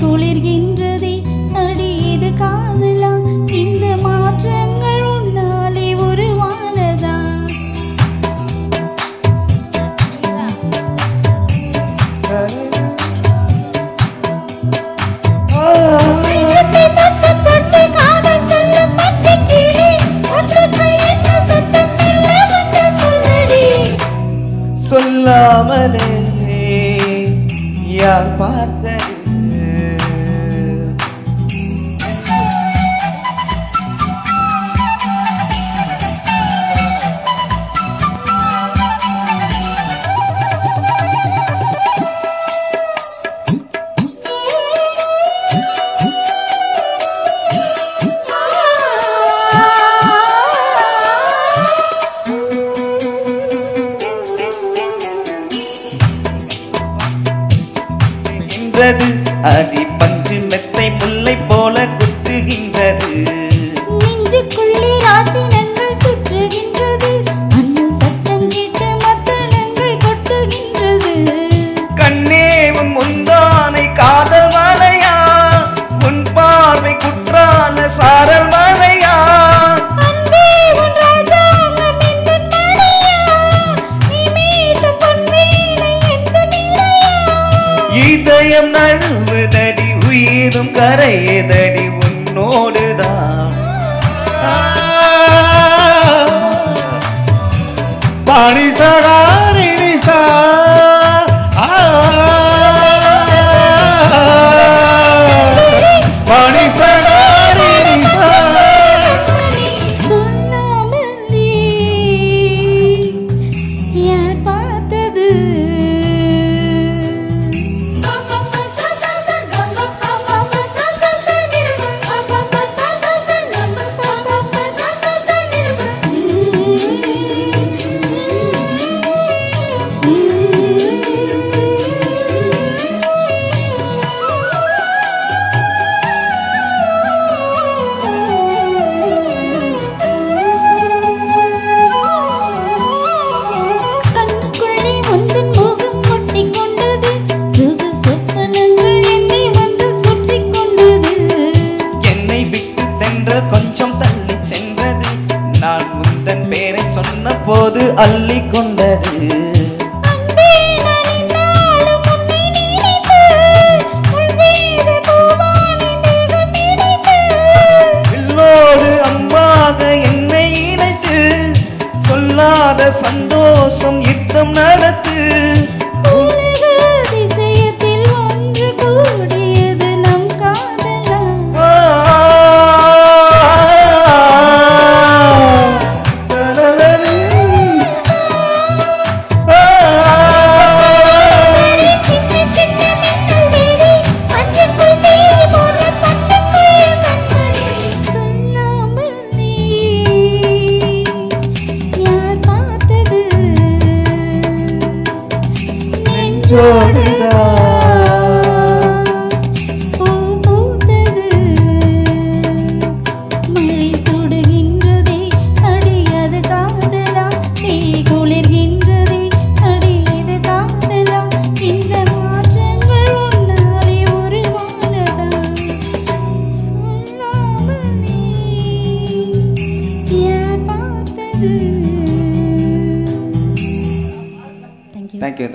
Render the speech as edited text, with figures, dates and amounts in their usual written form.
குளிர்கின்றதே அடி இது காதலா இந்த மாற்றங்கள் உன்னாலே உருவானதா சொல்லாமலே யார் பார்த்தது அடி பஞ்சு மெத்தை முல்லை போல குத்துகின்றது நெஞ்சுக்குள்ளே ராட்டினங்கள் சுற்றுகின்றது அண்ணன் சத்தம் கேட்டு மத்தளங்கள் கொட்டுகின்றது கண்ணே உன் முந்தானை காதல் மலையா உன் பார்வை குற்றால சாரல் மலையா அன்பே உன் ராஜாங்கம் எந்த மலையா நீ மீட்டும் பொன்வீணை எந்த நிலையா இதயம் நழுவுதடி உயிரும் கரையதடி உன்னோடுதான் பாணி சகாரி நிசா பாணி சகாரி நிசா சொல்லாமலே யார் பார்த்தது கொஞ்சம் தள்ளி சென்றது நான் முந்தன் பேரை சொன்ன போது அள்ளி கொண்டது எல்லோடு அம்மாக என்னை இணைத்து சொல்லாத சந்தோஷம் யுத்தம் நடத்து மழை சுடுகின்றதே அடி அது காதலா தீ குளிர்கின்றதே அடி இது காதலா இந்த மாற்றங்கள் உன்னாலே உருவானதா சொல்லாமலே யார் பார்த்தது. Thank you.